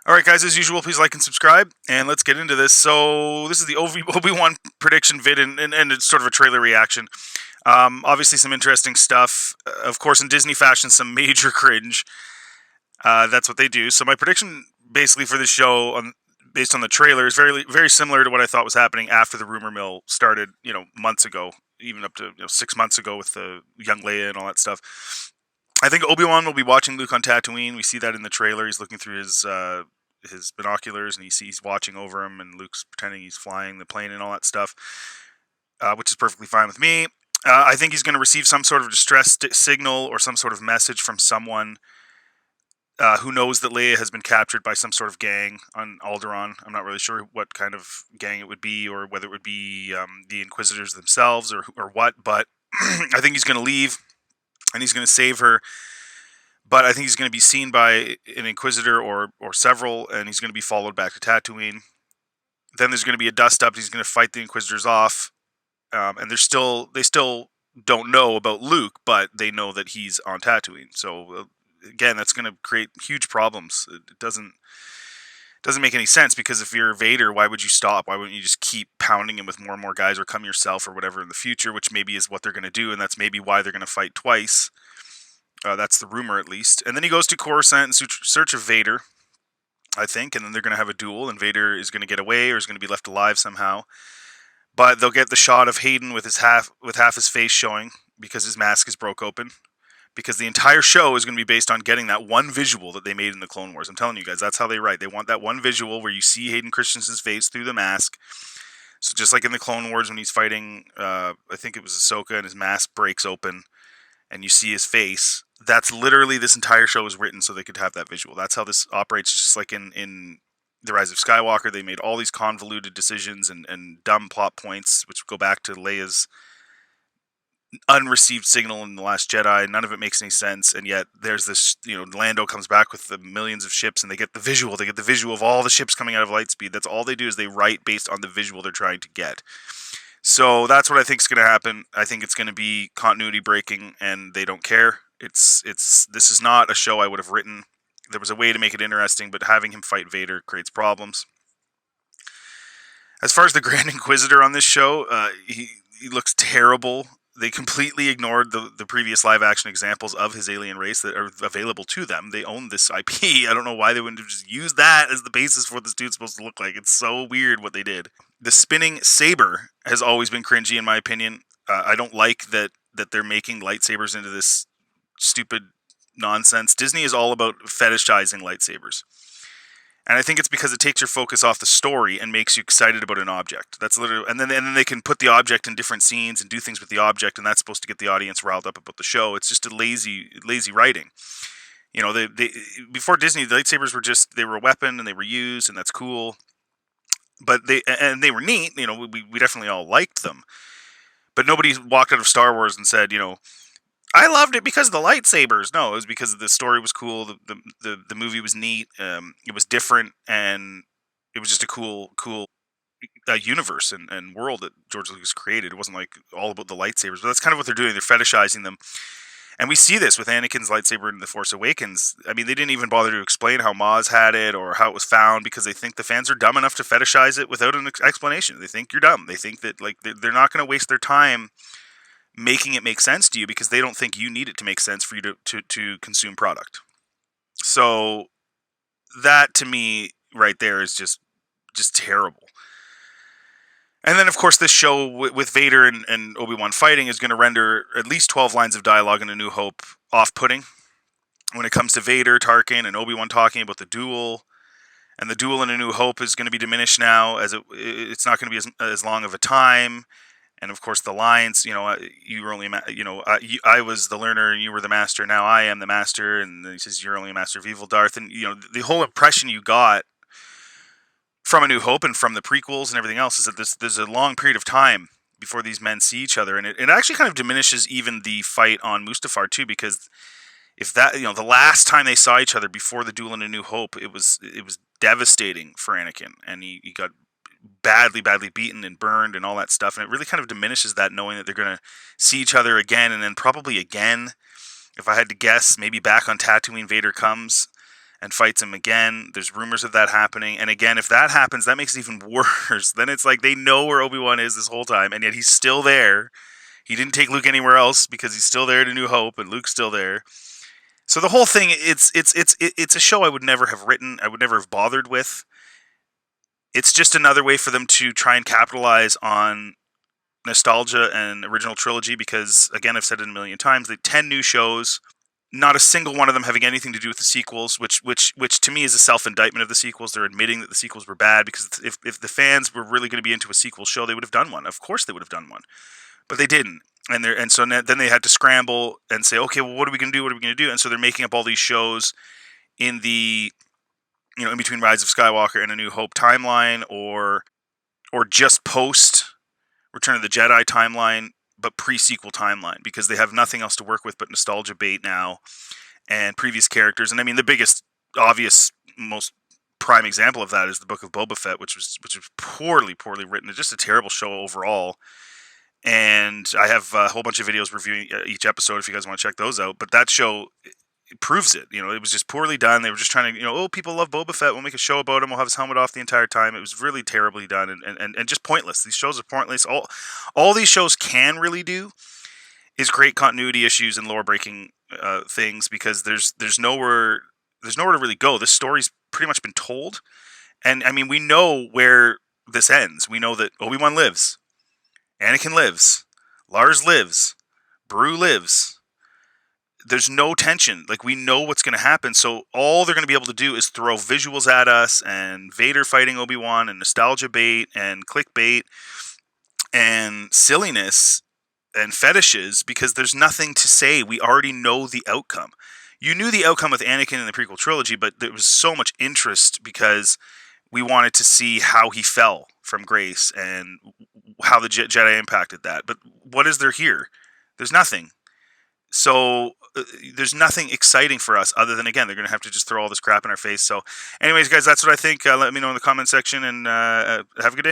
All right, guys, as usual, please like and subscribe, and let's get into this. So, this is the Obi-Wan prediction vid, and it's sort of a trailer reaction. Obviously, some interesting stuff. Of course, in Disney fashion, some major cringe. That's what they do. So, my prediction basically for this show, based on the trailer, is very similar to what I thought was happening after the rumor mill started, months ago, even up to 6 months ago with the young Leia and all that stuff. I think Obi-Wan will be watching Luke on Tatooine. We see that in the trailer. He's looking through his binoculars, and he's watching over him, and Luke's pretending he's flying the plane and all that stuff, which is perfectly fine with me. I think he's going to receive some sort of distress signal or some sort of message from someone who knows that Leia has been captured by some sort of gang on Alderaan. I'm not really sure what kind of gang it would be, or whether it would be the Inquisitors themselves, or what, but I think he's going to leave, and he's going to save her. But I think he's going to be seen by an Inquisitor or several, and he's going to be followed back to Tatooine. Then there's going to be a dust up. He's going to fight the Inquisitors off, and they still don't know about Luke, but they know that he's on Tatooine. So again, that's going to create huge problems. It doesn't make any sense, because if you're Vader, why would you stop? Why wouldn't you just keep pounding him with more and more guys, or come yourself, or whatever in the future? Which maybe is what they're going to do, and that's maybe why they're going to fight twice. That's the rumor, at least. And then he goes to Coruscant in search of Vader, I think, and then they're going to have a duel, and Vader is going to get away, or is going to be left alive somehow. But they'll get the shot of Hayden with half his face showing, because his mask is broke open. Because the entire show is going to be based on getting that one visual that they made in the Clone Wars. I'm telling you guys, that's how they write. They want that one visual where you see Hayden Christensen's face through the mask. So just like in the Clone Wars when he's fighting, I think it was Ahsoka, and his mask breaks open, and you see his face. That's literally, this entire show was written so they could have that visual. That's how this operates. Just like in The Rise of Skywalker, they made all these convoluted decisions and dumb plot points, which go back to Leia's unreceived signal in The Last Jedi. None of it makes any sense, and yet there's this, Lando comes back with the millions of ships, and they get the visual. They get the visual of all the ships coming out of Lightspeed. That's all they do, is they write based on the visual they're trying to get. So that's what I think is going to happen. I think it's going to be continuity breaking, and they don't care. This is not a show I would have written. There was a way to make it interesting, but having him fight Vader creates problems. As far as the Grand Inquisitor on this show, he looks terrible. They completely ignored the previous live action examples of his alien race that are available to them. They own this IP. I don't know why they wouldn't have just used that as the basis for what this dude's supposed to look like. It's so weird what they did. The spinning saber has always been cringy, in my opinion. I don't like that they're making lightsabers into this stupid nonsense. Disney is all about fetishizing lightsabers. And I think it's because it takes your focus off the story and makes you excited about an object. That's literally, and then they can put the object in different scenes and do things with the object, and that's supposed to get the audience riled up about the show. It's just a lazy writing. They before Disney, the lightsabers they were a weapon, and they were used, and that's cool. But they were neat. We definitely all liked them. But nobody walked out of Star Wars and said, I loved it because of the lightsabers. No, it was because the story was cool. The movie was neat. It was different, and it was just a cool universe and world that George Lucas created. It wasn't like all about the lightsabers, but that's kind of what they're doing. They're fetishizing them, and we see this with Anakin's lightsaber in The Force Awakens. I mean, they didn't even bother to explain how Maz had it or how it was found, because they think the fans are dumb enough to fetishize it without an explanation. They think you're dumb. They think that they're not going to waste their time making it make sense to you, because they don't think you need it to make sense for you to consume product. So that, to me, right there, is just terrible. And then, of course, this show with Vader and Obi-Wan fighting is going to render at least 12 lines of dialogue in A New Hope off-putting. When it comes to Vader, Tarkin, and Obi-Wan talking about the duel, and the duel in A New Hope is going to be diminished now, as it's not going to be as long of a time. And of course, the lines, you were only, I was the learner and you were the master. Now I am the master. And then he says, you're only a master of evil, Darth. And, the whole impression you got from A New Hope and from the prequels and everything else is that there's a long period of time before these men see each other. And it actually kind of diminishes even the fight on Mustafar too, because if that, the last time they saw each other before the duel in A New Hope, it was devastating for Anakin. And he got badly beaten and burned and all that stuff, and it really kind of diminishes that, knowing that they're going to see each other again, and then probably again. If I had to guess, maybe back on Tatooine Vader comes, and fights him again. There's rumors of that happening. And again, if that happens, that makes it even worse. Then it's like they know where Obi-Wan is this whole time, and yet he's still there. He didn't take Luke anywhere else because he's still there to New Hope, and Luke's still there. So the whole thing, it's a show I would never have written. I would never have bothered with. It's just another way for them to try and capitalize on nostalgia and original trilogy because, again, I've said it a million times, they 10 new shows, not a single one of them having anything to do with the sequels, which to me is a self-indictment of the sequels. They're admitting that the sequels were bad because if the fans were really going to be into a sequel show, they would have done one. Of course they would have done one. But they didn't. And so then they had to scramble and say, okay, well, what are we going to do? What are we going to do? And so they're making up all these shows in the, in between Rise of Skywalker and A New Hope timeline, or just post Return of the Jedi timeline, but pre-sequel timeline, because they have nothing else to work with but nostalgia bait now and previous characters. And I mean, the biggest, obvious, most prime example of that is the Book of Boba Fett, which was poorly written. It's just a terrible show overall. And I have a whole bunch of videos reviewing each episode if you guys want to check those out. But that show proves it. It was just poorly done. They were just trying to, people love Boba Fett. We'll make a show about him. We'll have his helmet off the entire time. It was really terribly done and just pointless. These shows are pointless. All these shows can really do is create continuity issues and lore breaking things because there's nowhere to really go. This story's pretty much been told. And I mean, we know where this ends. We know that Obi-Wan lives. Anakin lives. Lars lives. Beru lives. There's no tension. Like, we know what's going to happen. So all they're going to be able to do is throw visuals at us and Vader fighting Obi-Wan and nostalgia bait and clickbait and silliness and fetishes because there's nothing to say. We already know the outcome. You knew the outcome with Anakin in the prequel trilogy, but there was so much interest because we wanted to see how he fell from grace and how the Jedi impacted that. But what is there here? There's nothing. So there's nothing exciting for us other than, again, they're going to have to just throw all this crap in our face. So anyways, guys, that's what I think. Let me know in the comment section, and have a good day.